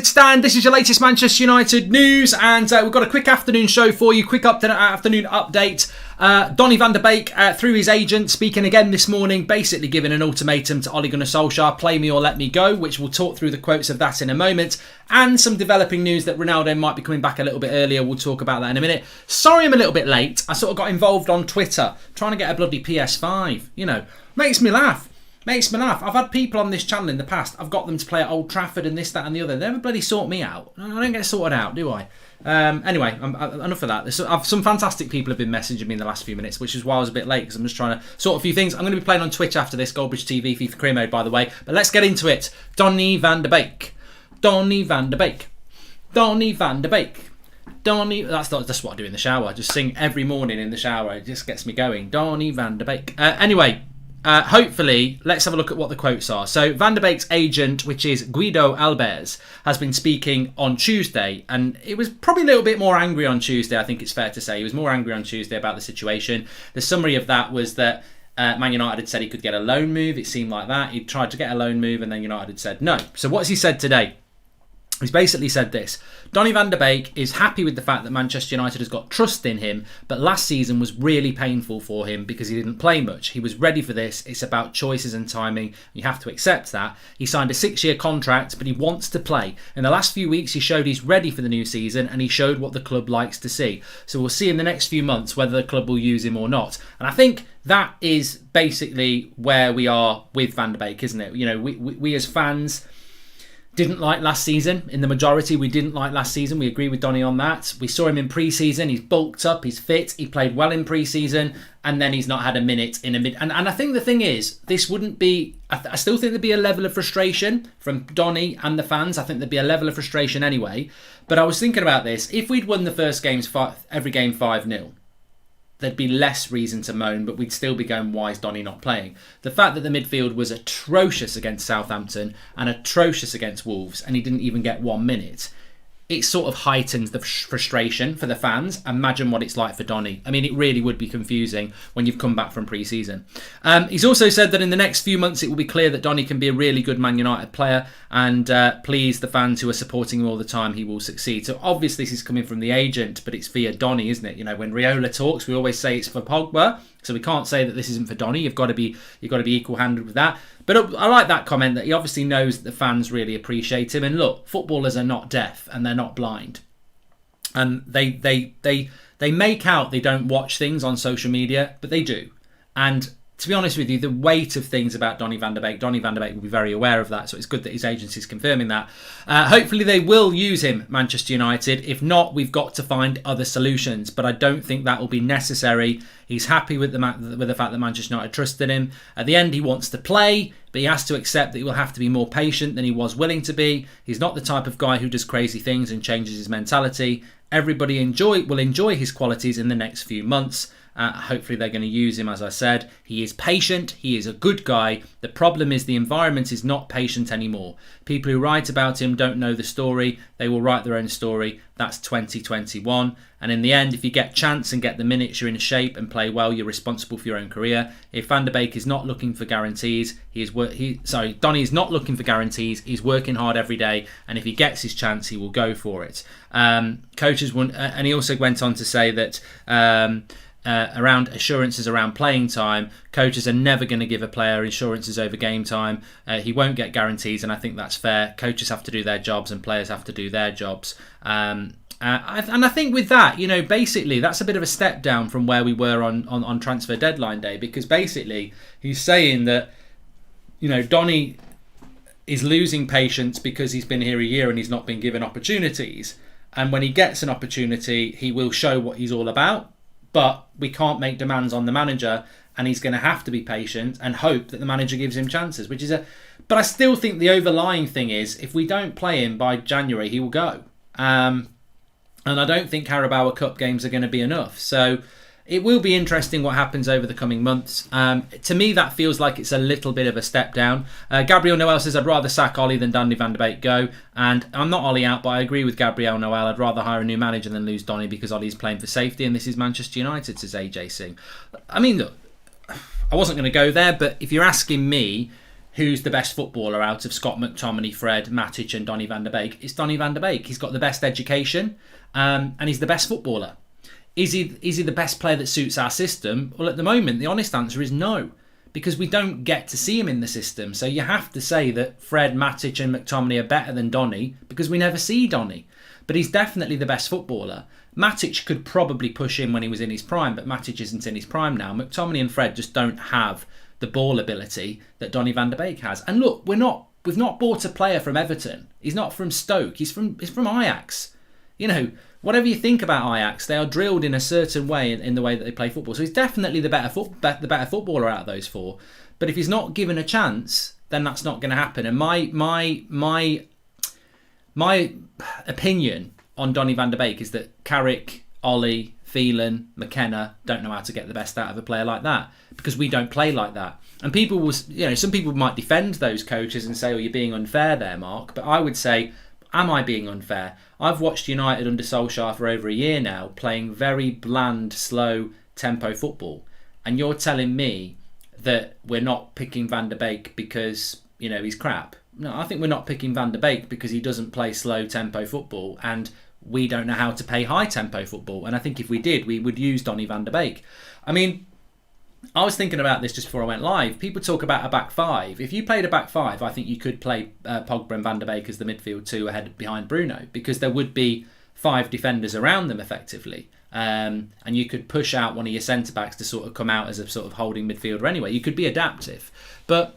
It's Stan. This is your latest Manchester United news, and we've got a quick afternoon show for you. Quick afternoon update. Donny van de Beek, through his agent, speaking again this morning, basically giving an ultimatum to Ole Gunnar Solskjaer: play me or let me go, which we'll talk through the quotes of that in a moment, and some developing news that Ronaldo might be coming back a little bit earlier. We'll talk about that in a minute. Sorry I'm a little bit late. I sort of got involved on Twitter trying to get a bloody PS5. You know, makes me laugh. I've had people on this channel in the past. I've got them to play at Old Trafford and this, that and the other. They never bloody sort me out. I don't get sorted out, do I? Anyway, enough of that. Some fantastic people have been messaging me in the last few minutes, which is why I was a bit late, because I'm just trying to sort a few things. I'm going to be playing on Twitch after this, Goldbridge TV, FIFA Career Mode, by the way. But let's get into it. Donny van de Beek. Donny van de Beek. Donny van de Beek. Donny, that's what I do in the shower. I just sing every morning in the shower. It just gets me going. Donny van de Beek. Anyway. Hopefully, let's have a look at what the quotes are. So, Van de Beek's agent, which is Guido Albers, has been speaking on Tuesday, and it was probably a little bit more angry on Tuesday, I think it's fair to say. He was more angry on Tuesday about the situation. The summary of that was that Man United had said he could get a loan move. It seemed like that. He'd tried to get a loan move, and then United had said no. So, what's he said today? He's basically said this: Donny van de Beek is happy with the fact that Manchester United has got trust in him, but last season was really painful for him because he didn't play much. He was ready for this. It's about choices and timing. You have to accept that. He signed a 6-year contract, but he wants to play. In the last few weeks, he showed he's ready for the new season, and he showed what the club likes to see. So we'll see in the next few months whether the club will use him or not. And I think that is basically where we are with Van de Beek, isn't it? You know, we as fans didn't like last season. In the majority, we didn't like last season. We agree with Donny on that. We saw him in pre-season. He's bulked up. He's fit. He played well in pre-season. And then he's not had a minute in a mid. And I think the thing is, this wouldn't be... I still think there'd be a level of frustration from Donny and the fans. I think there'd be a level of frustration anyway. But I was thinking about this. If we'd won the first games, every game 5-0, there'd be less reason to moan, but we'd still be going, why is Donny not playing? The fact that the midfield was atrocious against Southampton and atrocious against Wolves, and he didn't even get 1 minute, it sort of heightens the frustration for the fans. Imagine what it's like for Donny. I mean, it really would be confusing when you've come back from pre-season. He's also said that in the next few months it will be clear that Donny can be a really good Man United player, and please the fans who are supporting him all the time, he will succeed. So obviously this is coming from the agent, but it's via Donny, isn't it? You know, when Raiola talks, we always say it's for Pogba, so we can't say that this isn't for Donny. You've got to be equal-handed with that. But I like that comment that he obviously knows that the fans really appreciate him. And look, footballers are not deaf and they're not blind. And they make out they don't watch things on social media, but they do. And to be honest with you, the weight of things about Donny van de Beek will be very aware of that. So it's good that his agency is confirming that. Hopefully they will use him, Manchester United. If not, we've got to find other solutions. But I don't think that will be necessary. He's happy with the fact that Manchester United trusted him. At the end, he wants to play, but he has to accept that he will have to be more patient than he was willing to be. He's not the type of guy who does crazy things and changes his mentality. Everybody will enjoy his qualities in the next few months. Hopefully they're going to use him, as I said. He is patient. He is a good guy. The problem is the environment is not patient anymore. People who write about him don't know the story. They will write their own story. That's 2021. And in the end, if you get chance and get the minutes, you're in shape and play well, you're responsible for your own career. If Van de Beek is not looking for guarantees, Donny is not looking for guarantees. He's working hard every day, and if he gets his chance, he will go for it. Coaches won't, and he also went on to say that around assurances around playing time, coaches are never going to give a player assurances over game time. He won't get guarantees, and I think that's fair. Coaches have to do their jobs and players have to do their jobs. And I think with that, you know, basically that's a bit of a step down from where we were on transfer deadline day, because basically he's saying that, you know, Donny is losing patience because he's been here a year and he's not been given opportunities. And when he gets an opportunity, he will show what he's all about. But we can't make demands on the manager, and he's going to have to be patient and hope that the manager gives him chances, but I still think the overlying thing is, if we don't play him by January, he will go. And I don't think Carabao Cup games are going to be enough. So it will be interesting what happens over the coming months. To me, that feels like it's a little bit of a step down. Gabriel Noel says, I'd rather sack Ollie than Donny van de Beek go. And I'm not Ollie out, but I agree with Gabriel Noel. I'd rather hire a new manager than lose Donny because Ollie's playing for safety and this is Manchester United, says AJ Singh. I mean, look, I wasn't going to go there, but if you're asking me, who's the best footballer out of Scott McTominay, Fred, Matic and Donny van de Beek, it's Donny van de Beek. He's got the best education and he's the best footballer. Is he the best player that suits our system? Well, at the moment, the honest answer is no, because we don't get to see him in the system. So you have to say that Fred, Matic and McTominay are better than Donny because we never see Donny. But he's definitely the best footballer. Matic could probably push him when he was in his prime, but Matic isn't in his prime now. McTominay and Fred just don't have the ball ability that Donny van de Beek has. And look, we've not bought a player from Everton. He's not from Stoke. He's from Ajax. You know, whatever you think about Ajax, they are drilled in a certain way in the way that they play football. So he's definitely the better footballer out of those four. But if he's not given a chance, then that's not going to happen. And my opinion on Donny van de Beek is that Carrick, Ollie, Phelan, McKenna don't know how to get the best out of a player like that, because we don't play like that. And people will, some people might defend those coaches and say, "Oh, you're being unfair there, Mark." But I would say, am I being unfair? I've watched United under Solskjaer for over a year now, playing very bland, slow tempo football, and you're telling me that we're not picking Van de Beek because he's crap. No, I think we're not picking Van de Beek because he doesn't play slow tempo football, and we don't know how to play high tempo football. And I think if we did, we would use Donny van de Beek. I mean, I was thinking about this just before I went live. People talk about a back five. If you played a back five, I think you could play Pogba and Van de Beek as the midfield two behind Bruno, because there would be 5 defenders around them effectively. And you could push out one of your centre-backs to sort of come out as a sort of holding midfielder anyway. You could be adaptive. But,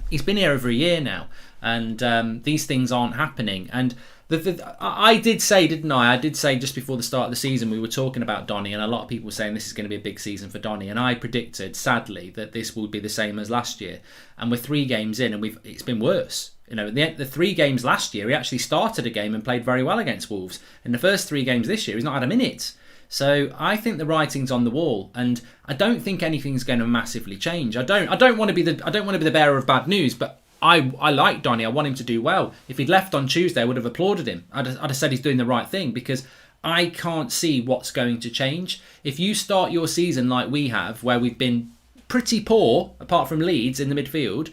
he's been here over a year now, and these things aren't happening. And I did say, didn't I? I did say just before the start of the season we were talking about Donny, and a lot of people were saying this is going to be a big season for Donny, and I predicted, sadly, that this would be the same as last year. And we're 3 games in, and it's been worse. The 3 games last year, he actually started a game and played very well against Wolves. In the first 3 games this year, he's not had a minute. So I think the writing's on the wall, and I don't think anything's going to massively change. I don't want to be the bearer of bad news, but I like Donny. I want him to do well. If he'd left on Tuesday, I would have applauded him. I'd have said he's doing the right thing, because I can't see what's going to change. If you start your season like we have, where we've been pretty poor, apart from Leeds in the midfield,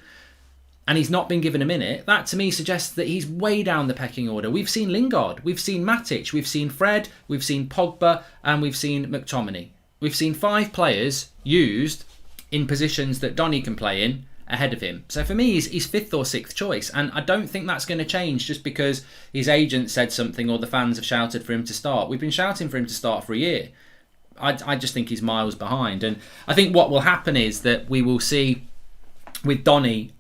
and he's not been given a minute, that to me suggests that he's way down the pecking order. We've seen Lingard, we've seen Matic, we've seen Fred, we've seen Pogba, and we've seen McTominay. We've seen 5 players used in positions that Donny can play in ahead of him. So for me, he's 5th or 6th choice, and I don't think that's going to change just because his agent said something or the fans have shouted for him to start. We've been shouting for him to start for a year. I just think he's miles behind, and I think what will happen is that we will see with Donny,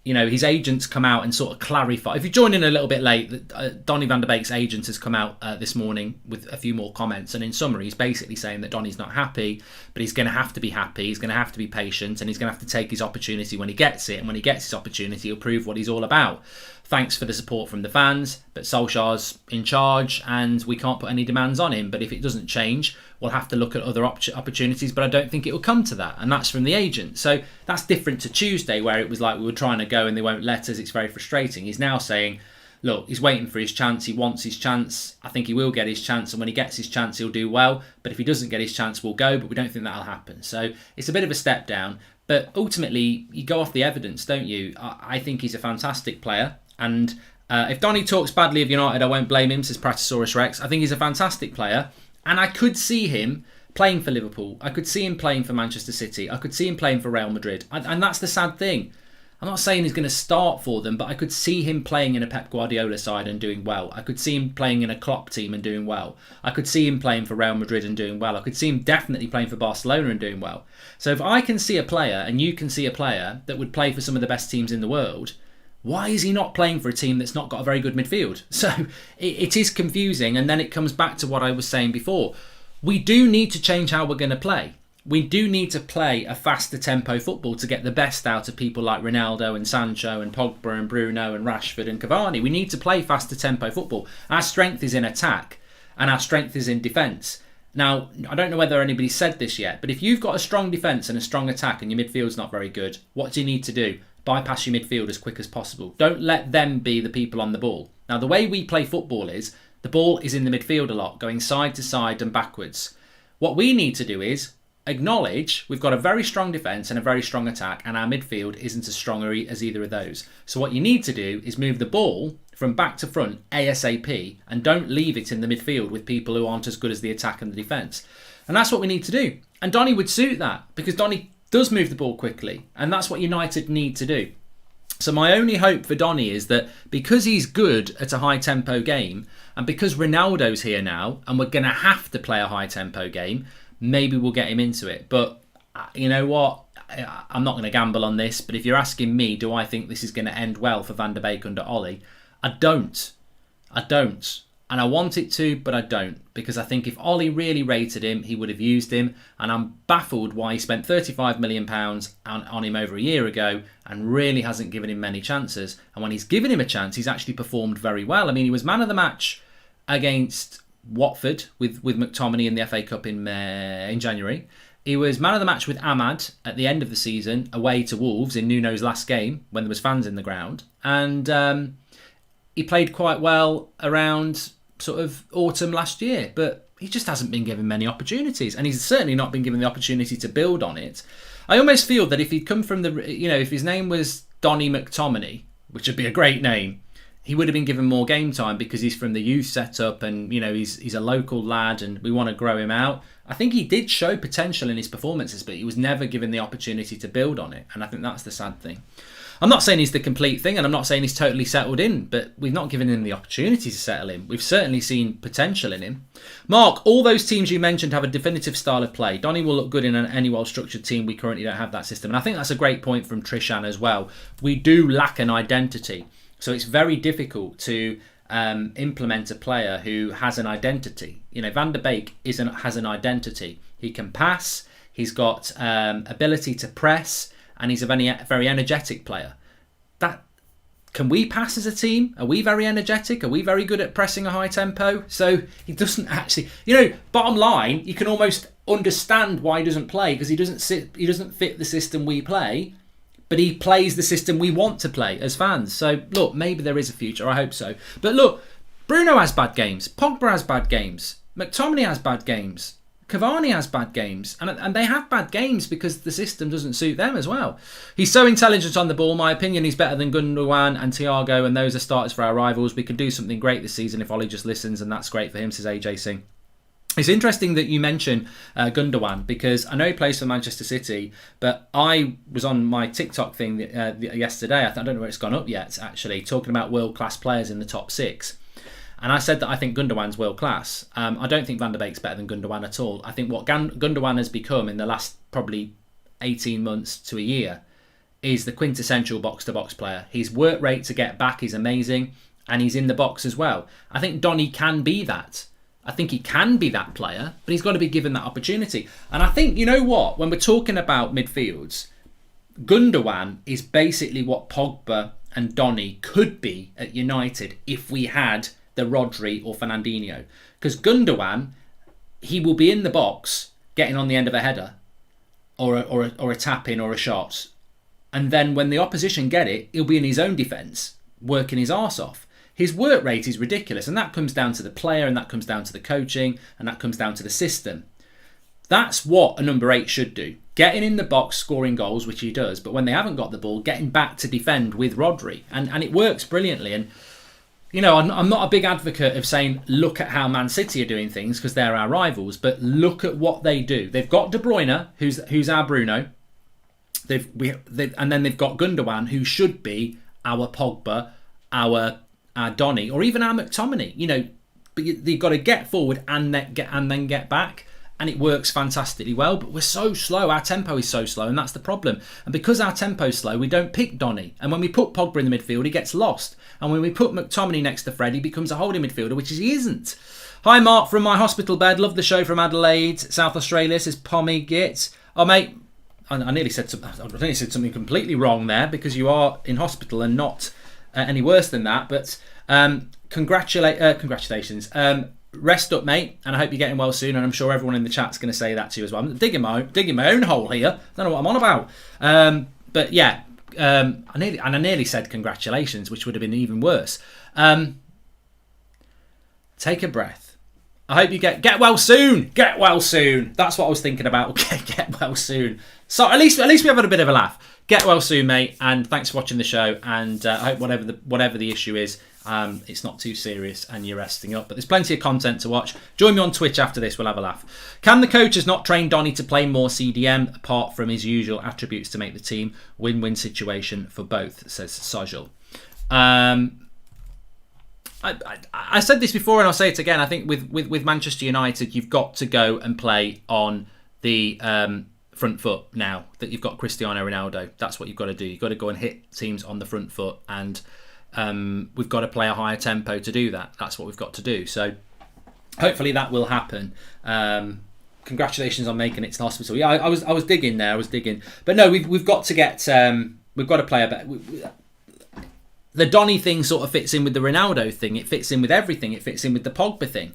his agents come out and sort of clarify. If you join in a little bit late, Donny van de Beek's agent has come out this morning with a few more comments, and in summary, he's basically saying that Donny's not happy, but he's going to have to be happy, he's going to have to be patient, and he's going to have to take his opportunity when he gets it, and when he gets his opportunity, he'll prove what he's all about. Thanks for the support from the fans, but Solskjaer's in charge, and we can't put any demands on him. But if it doesn't change, we'll have to look at other opportunities, but I don't think it will come to that, and that's from the agent. So that's different to Tuesday, where it was like we were trying to go and they won't let us. It's very frustrating. He's now saying, look, he's waiting for his chance, he wants his chance, I think he will get his chance, and when he gets his chance, he'll do well, but if he doesn't get his chance, we'll go, but we don't think that'll happen. So it's a bit of a step down, but ultimately, you go off the evidence, don't you? I think he's a fantastic player, and if Donny talks badly of United, I won't blame him, says Pratosaurus Rex. I think he's a fantastic player, and I could see him playing for Liverpool. I could see him playing for Manchester City. I could see him playing for Real Madrid. And that's the sad thing. I'm not saying he's going to start for them, but I could see him playing in a Pep Guardiola side and doing well. I could see him playing in a Klopp team and doing well. I could see him playing for Real Madrid and doing well. I could see him definitely playing for Barcelona and doing well. So if I can see a player, and you can see a player, that would play for some of the best teams in the world, why is he not playing for a team that's not got a very good midfield? So it is confusing, and then it comes back to what I was saying before. We do need to change how we're going to play. We do need to play a faster tempo football to get the best out of people like Ronaldo and Sancho and Pogba and Bruno and Rashford and Cavani. We need to play faster tempo football. Our strength is in attack, and our strength is in defence. Now, I don't know whether anybody said this yet, but if you've got a strong defence and a strong attack and your midfield's not very good, what do you need to do? Bypass your midfield as quick as possible. Don't let them be the people on the ball. Now, the way we play football is, the ball is in the midfield a lot, going side to side and backwards. What we need to do is acknowledge we've got a very strong defence and a very strong attack, and our midfield isn't as strong as either of those. So what you need to do is move the ball from back to front ASAP, and don't leave it in the midfield with people who aren't as good as the attack and the defence. And that's what we need to do. And Donny would suit that, because Donny does move the ball quickly, and that's what United need to do. So my only hope for Donny is that because he's good at a high-tempo game, and because Ronaldo's here now, and we're going to have to play a high-tempo game, maybe we'll get him into it. But you know what? I'm not going to gamble on this, but if you're asking me, do I think this is going to end well for Van der Beek under Ollie? I don't. And I want it to, but I don't. Because I think if Ollie really rated him, he would have used him. And I'm baffled why he spent £35 million on him over a year ago and really hasn't given him many chances. And when he's given him a chance, he's actually performed very well. I mean, he was man of the match against Watford with McTominay in the FA Cup in January. He was man of the match with Ahmad at the end of the season, away to Wolves in Nuno's last game when there was fans in the ground. And he played quite well around sort of autumn last year, but he just hasn't been given many opportunities, and he's certainly not been given the opportunity to build on it. I almost feel that if he'd come from if his name was Donny McTominay, which would be a great name, he would have been given more game time because he's from the youth setup, and he's a local lad, and we want to grow him out. I think he did show potential in his performances, but he was never given the opportunity to build on it, and I think that's the sad thing. I'm not saying he's the complete thing, and I'm not saying he's totally settled in, but we've not given him the opportunity to settle in. We've certainly seen potential in him. Mark, all those teams you mentioned have a definitive style of play. Donny will look good in any well-structured team. We currently don't have that system. And I think that's a great point from Trishan as well. We do lack an identity. So it's very difficult to implement a player who has an identity. Van der Beek has an identity. He can pass. He's got ability to press. And he's a very energetic player. Can we pass as a team? Are we very energetic? Are we very good at pressing a high tempo? So he doesn't actually, bottom line, you can almost understand why he doesn't play, because he doesn't fit the system we play, but he plays the system we want to play as fans. So look, maybe there is a future. I hope so. But look, Bruno has bad games. Pogba has bad games. McTominay has bad games. Cavani has bad games, and they have bad games because the system doesn't suit them as well. He's so intelligent on the ball. My opinion, he's better than Gundogan and Thiago, and those are starters for our rivals. We could do something great this season if Ollie just listens, and that's great for him, says AJ Singh. It's interesting that you mention Gundogan, because I know he plays for Manchester City, but I was on my TikTok thing yesterday. I don't know where it's gone up yet, actually, talking about world-class players in the top 6. And I said that I think Gundogan's world class. I don't think Van der Beek's better than Gundogan at all. I think what Gundogan has become in the last probably 18 months to a year is the quintessential box-to-box player. His work rate to get back is amazing, and he's in the box as well. I think Donny can be that. I think he can be that player, but he's got to be given that opportunity. And I think, you know what, when we're talking about midfields, Gundogan is basically what Pogba and Donny could be at United if we had the Rodri or Fernandinho. Because Gundogan, he will be in the box getting on the end of a header or a tap-in or a shot. And then when the opposition get it, he'll be in his own defence, working his arse off. His work rate is ridiculous, and that comes down to the player, and that comes down to the coaching, and that comes down to the system. That's what a number 8 should do. Getting in the box, scoring goals, which he does, but when they haven't got the ball, getting back to defend with Rodri. And it works brilliantly. And I'm not a big advocate of saying, look at how Man City are doing things, because they're our rivals, but look at what they do. They've got De Bruyne, who's our Bruno, and then they've got Gundogan, who should be our Pogba, our Donny, or even our McTominay. But you've got to get forward and then get back. And it works fantastically well, but we're so slow. Our tempo is so slow, and that's the problem. And because our tempo is slow, we don't pick Donny. And when we put Pogba in the midfield, he gets lost. And when we put McTominay next to Fred, he becomes a holding midfielder, which he isn't. Hi, Mark, from my hospital bed. Love the show from Adelaide, South Australia, says Pommy Git. Oh, mate, I nearly said something completely wrong there, because you are in hospital and not any worse than that. But congratulations. Rest up, mate, and I hope you're getting well soon, and I'm sure everyone in the chat's going to say that to you as well. I'm digging my own hole here. I don't know what I'm on about. But yeah, I nearly said congratulations, which would have been even worse. Take a breath. I hope you get well soon. Get well soon. That's what I was thinking about. Get well soon. So at least we have had a bit of a laugh. Get well soon, mate. And thanks for watching the show. And I hope whatever the issue is, it's not too serious and you're resting up. But there's plenty of content to watch. Join me on Twitch after this. We'll have a laugh. Can the coaches not train Donny to play more CDM apart from his usual attributes to make the team win-win situation for both? Says Solskjaer. I said this before and I'll say it again. I think with Manchester United, you've got to go and play on the front foot now that you've got Cristiano Ronaldo. That's what you've got to do. You've got to go and hit teams on the front foot, and we've got to play a higher tempo to do that. That's what we've got to do. So hopefully that will happen. Congratulations on making it to the hospital. Yeah, I was digging there. But no, we've got to get we've got to play a better. The Donny thing sort of fits in with the Ronaldo thing. It fits in with everything. It fits in with the Pogba thing.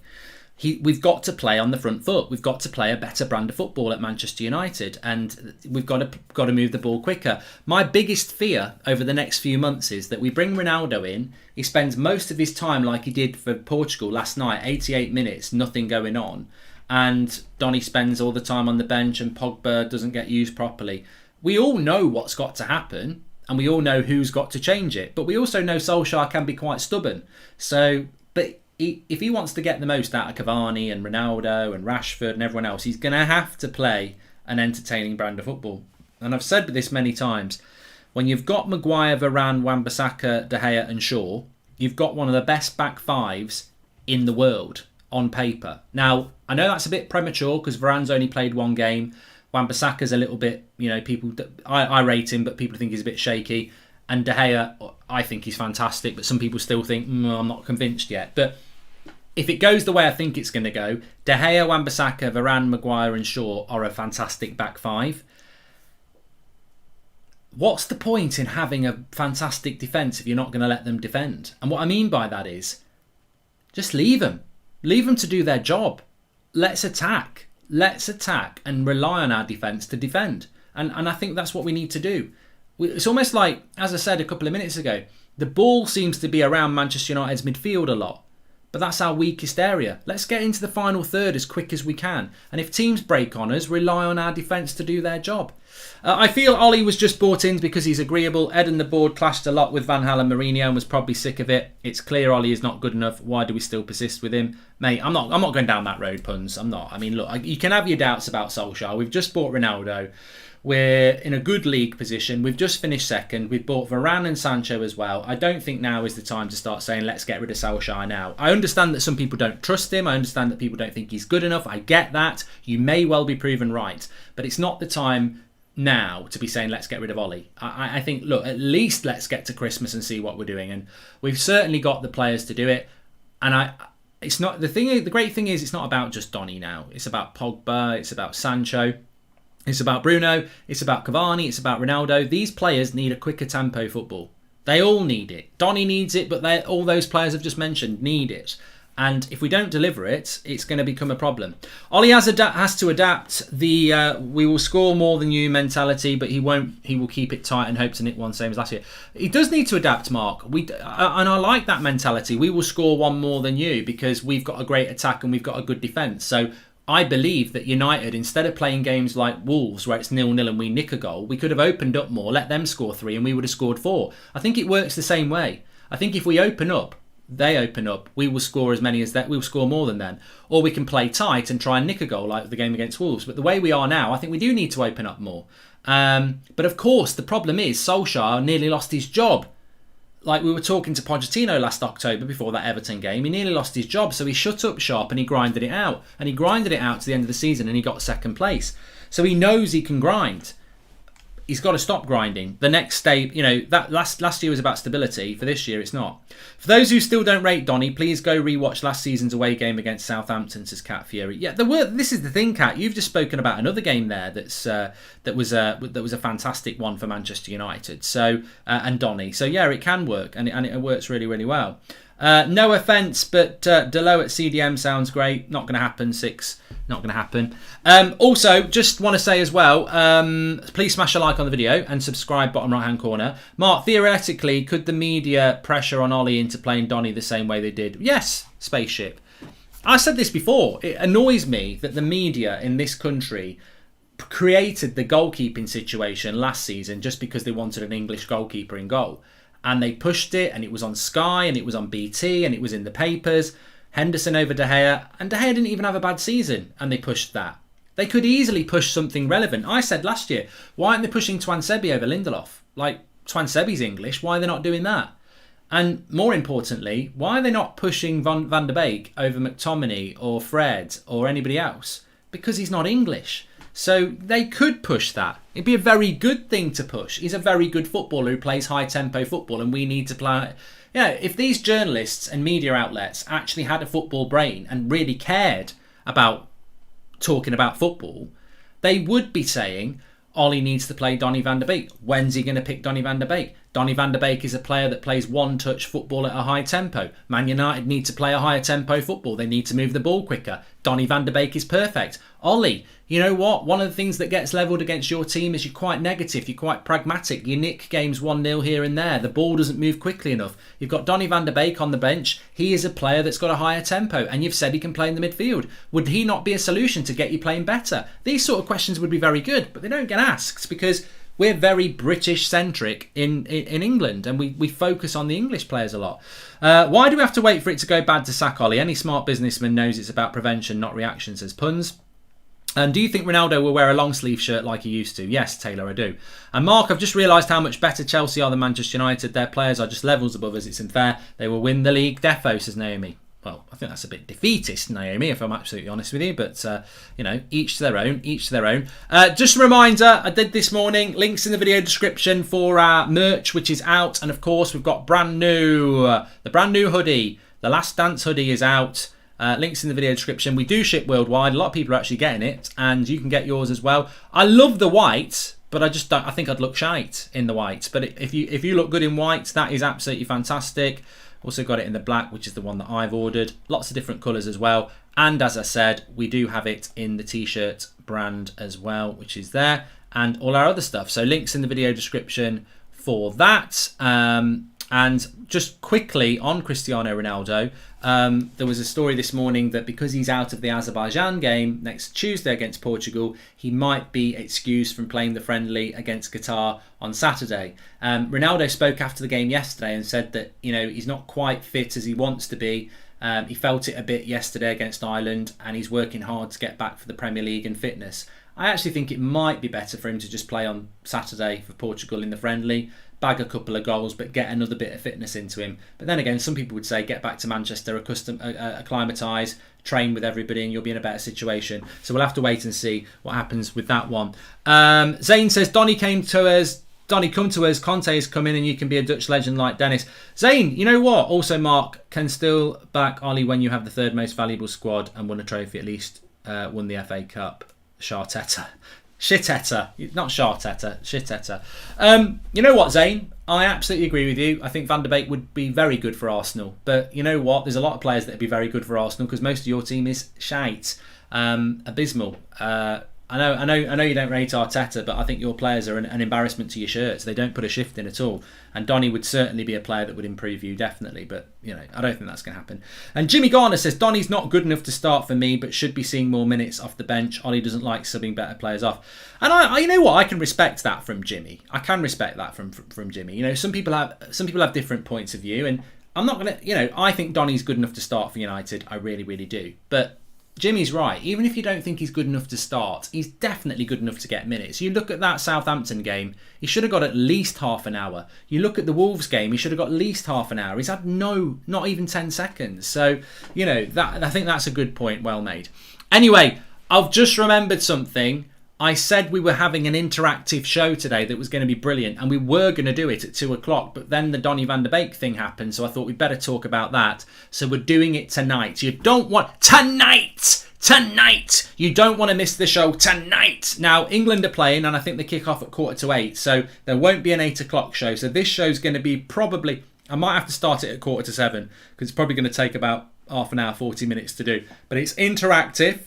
We've got to play on the front foot. We've got to play a better brand of football at Manchester United, and we've got to move the ball quicker. My biggest fear over the next few months is that we bring Ronaldo in. He spends most of his time like he did for Portugal last night, 88 minutes, nothing going on, and Donny spends all the time on the bench, and Pogba doesn't get used properly. We all know what's got to happen. And we all know who's got to change it. But we also know Solskjaer can be quite stubborn. So, but if he wants to get the most out of Cavani and Ronaldo and Rashford and everyone else, he's going to have to play an entertaining brand of football. And I've said this many times. When you've got Maguire, Varane, Wan-Bissaka, De Gea and Shaw, you've got one of the best back fives in the world on paper. Now, I know that's a bit premature because Varane's only played one game. Wan-Bissaka's a little bit, people. I rate him, but people think he's a bit shaky. And De Gea, I think he's fantastic, but some people still think, I'm not convinced yet. But if it goes the way I think it's going to go, De Gea, Wan-Bissaka, Varane, Maguire and Shaw are a fantastic back five. What's the point in having a fantastic defence if you're not going to let them defend? And what I mean by that is, just leave them. Leave them to do their job. Let's attack. Let's attack and rely on our defence to defend. And I think that's what we need to do. It's almost like, as I said a couple of minutes ago, the ball seems to be around Manchester United's midfield a lot. But that's our weakest area. Let's get into the final third as quick as we can. And if teams break on us, rely on our defence to do their job. I feel Ollie was just brought in because he's agreeable. Ed and the board clashed a lot with Van Gaal and Mourinho and was probably sick of it. It's clear Ollie is not good enough. Why do we still persist with him? Mate, I'm not going down that road, puns. I'm not. I mean, look, you can have your doubts about Solskjaer. We've just bought Ronaldo. We're in a good league position. We've just finished second. We've bought Varane and Sancho as well. I don't think now is the time to start saying, let's get rid of Solskjaer now. I understand that some people don't trust him. I understand that people don't think he's good enough. I get that. You may well be proven right. But it's not the time now to be saying, let's get rid of Ollie. I think, look, at least let's get to Christmas and see what we're doing. And we've certainly got the players to do it. And it's not the great thing is it's not about just Donny now. It's about Pogba. It's about Sancho. It's about Bruno, it's about Cavani, it's about Ronaldo. These players need a quicker tempo football. They all need it. Donny needs it, but all those players I've just mentioned need it. And if we don't deliver it, it's going to become a problem. Ollie has to adapt the we will score more than you mentality, but he won't. He will keep it tight and hope to nick one, same as last year. He does need to adapt, Mark. And I like that mentality. We will score one more than you because we've got a great attack and we've got a good defence. So I believe that United, instead of playing games like Wolves where it's 0-0 and we nick a goal, we could have opened up more, let them score 3 and we would have scored 4. I think it works the same way. I think if we open up, they open up, we will score as many as that, we'll score more than them. Or we can play tight and try and nick a goal like the game against Wolves. But the way we are now, I think we do need to open up more. But of course, the problem is Solskjaer nearly lost his job. Like we were talking to Pochettino last October before that Everton game, he nearly lost his job, so he shut up shop and he grinded it out. And he grinded it out to the end of the season and he got second place. So he knows he can grind. He's got to stop grinding. The next stage, that last year was about stability. For this year, it's not. For those who still don't rate Donny, please go rewatch last season's away game against Southampton, says Cat Fury. Yeah, this is the thing, Cat. You've just spoken about another game there that was a fantastic one for Manchester United. So and Donny. So yeah, it can work and it works really, really well. No offence, but Delo at CDM sounds great. Not going to happen. 6. Not going to happen. Also, just want to say as well, please smash a like on the video and subscribe bottom right hand corner. Mark, theoretically, could the media pressure on Ollie into playing Donny the same way they did? Yes, Spaceship. I said this before, it annoys me that the media in this country created the goalkeeping situation last season just because they wanted an English goalkeeper in goal. And they pushed it, and it was on Sky, and it was on BT, and it was in the papers. Henderson over De Gea, and De Gea didn't even have a bad season, and they pushed that. They could easily push something relevant. I said last year, why aren't they pushing Tuanzebe over Lindelof? Like, Tuanzebe's English, why are they not doing that? And more importantly, why are they not pushing Van der Beek over McTominay or Fred or anybody else? Because he's not English. So they could push that. It'd be a very good thing to push. He's a very good footballer who plays high-tempo football, and we need to play... Yeah, if these journalists and media outlets actually had a football brain and really cared about talking about football, they would be saying, Ollie needs to play Donny van der Beek. When's he going to pick Donny van der Beek? Donny van der Beek is a player that plays one-touch football at a high tempo. Man United need to play a higher tempo football. They need to move the ball quicker. Donny van der Beek is perfect. Ollie, you know what? One of the things that gets levelled against your team is you're quite negative. You're quite pragmatic. You nick games 1-0 here and there. The ball doesn't move quickly enough. You've got Donny van der Beek on the bench. He is a player that's got a higher tempo, and you've said he can play in the midfield. Would he not be a solution to get you playing better? These sort of questions would be very good, but they don't get asked because we're very British-centric in England, and we focus on the English players a lot. Why do we have to wait for it to go bad to sack Ollie? Any smart businessman knows it's about prevention, not reaction, says Puns. And do you think Ronaldo will wear a long sleeve shirt like he used to? Yes, Taylor, I do. And Mark, I've just realised how much better Chelsea are than Manchester United. Their players are just levels above us. It's unfair. They will win the league defo, says Naomi. Well, I think that's a bit defeatist, Naomi, if I'm absolutely honest with you. But, each to their own, each to their own. Just a reminder, I did this morning. Links in the video description for our merch, which is out. And, of course, we've got the brand new hoodie. The Last Dance hoodie is out. Links in the video description. We do ship worldwide. A lot of people are actually getting it. And you can get yours as well. I love the white, but I just don't. I think I'd look shite in the white. But if you look good in white, that is absolutely fantastic. Also got it in the black, which is the one that I've ordered. Lots of different colours as well. And as I said, we do have it in the t-shirt brand as well, which is there. And all our other stuff. So links in the video description for that. And just quickly on Cristiano Ronaldo, there was a story this morning that because he's out of the Azerbaijan game next Tuesday against Portugal, he might be excused from playing the friendly against Qatar on Saturday. Ronaldo spoke after the game yesterday and said that he's not quite fit as he wants to be. He felt it a bit yesterday against Ireland, and he's working hard to get back for the Premier League and fitness. I actually think it might be better for him to just play on Saturday for Portugal in the friendly, bag a couple of goals, but get another bit of fitness into him. But then again, some people would say get back to Manchester, acclimatise, train with everybody, and you'll be in a better situation. So we'll have to wait and see what happens with that one. Zane says, Donny come to us, Conte is coming, and you can be a Dutch legend like Dennis. Zane, you know what? Also, Mark can still back Ollie when you have the third most valuable squad and won a trophy, at least won the FA Cup. Sharteta. Shiteta. Not Sharteta. Shiteta. You know what, Zane? I absolutely agree with you. I think Van der Beek would be very good for Arsenal. But you know what? There's a lot of players that would be very good for Arsenal because most of your team is shite. Abysmal. I know you don't rate Arteta, but I think your players are an embarrassment to your shirts. They don't put a shift in at all. And Donny would certainly be a player that would improve you, definitely. But, I don't think that's going to happen. And Jimmy Garner says, Donny's not good enough to start for me, but should be seeing more minutes off the bench. Ollie doesn't like subbing better players off. And I you know what? I can respect that from Jimmy. I can respect that from Jimmy. Some people have different points of view. And I'm not going to, I think Donny's good enough to start for United. I really, really do. But Jimmy's right. Even if you don't think he's good enough to start, he's definitely good enough to get minutes. You look at that Southampton game, he should have got at least half an hour. You look at the Wolves game, he should have got at least half an hour. He's had not even 10 seconds. So, I think that's a good point, well made. Anyway, I've just remembered something. I said we were having an interactive show today that was going to be brilliant, and we were going to do it at 2:00, but then the Donny van der Beek thing happened, so I thought we'd better talk about that. So we're doing it tonight. You don't want... Tonight! You don't want to miss the show tonight! Now, England are playing, and I think they kick off at 7:45, so there won't be an 8:00 show. So this show's going to be probably... I might have to start it at 7:45, because it's probably going to take about half an hour, 40 minutes to do. But it's interactive.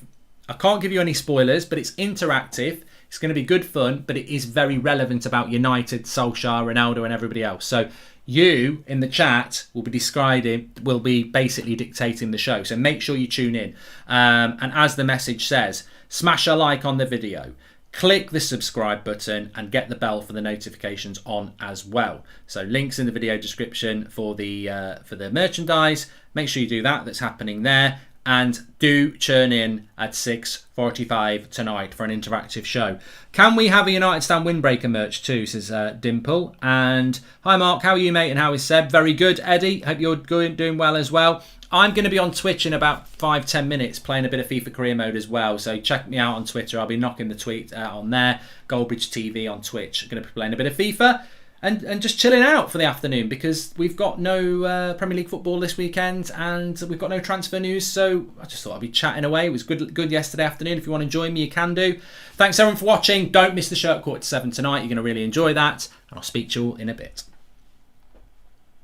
I can't give you any spoilers, but it's interactive. It's going to be good fun, but it is very relevant about United, Solskjaer, Ronaldo and everybody else. So you in the chat will be basically dictating the show. So make sure you tune in. And as the message says, smash a like on the video. Click the subscribe button and get the bell for the notifications on as well. So links in the video description for the merchandise. Make sure you do that. That's happening there. And do churn in at 6:45 tonight for an interactive show. Can we have a United Stand Windbreaker merch too, says Dimple. And hi Mark, how are you mate, and how is Seb? Very good. Eddie, hope you're doing well as well. I'm going to be on Twitch in about 5-10 minutes playing a bit of FIFA Career Mode as well. So check me out on Twitter. I'll be knocking the tweet on there. Goldbridge TV on Twitch. I'm going to be playing a bit of FIFA and just chilling out for the afternoon because we've got no Premier League football this weekend and we've got no transfer news. So I just thought I'd be chatting away. It was good yesterday afternoon. If you want to join me, you can do. Thanks everyone for watching. Don't miss the shirt court at 7 tonight. You're going to really enjoy that. And I'll speak to you all in a bit.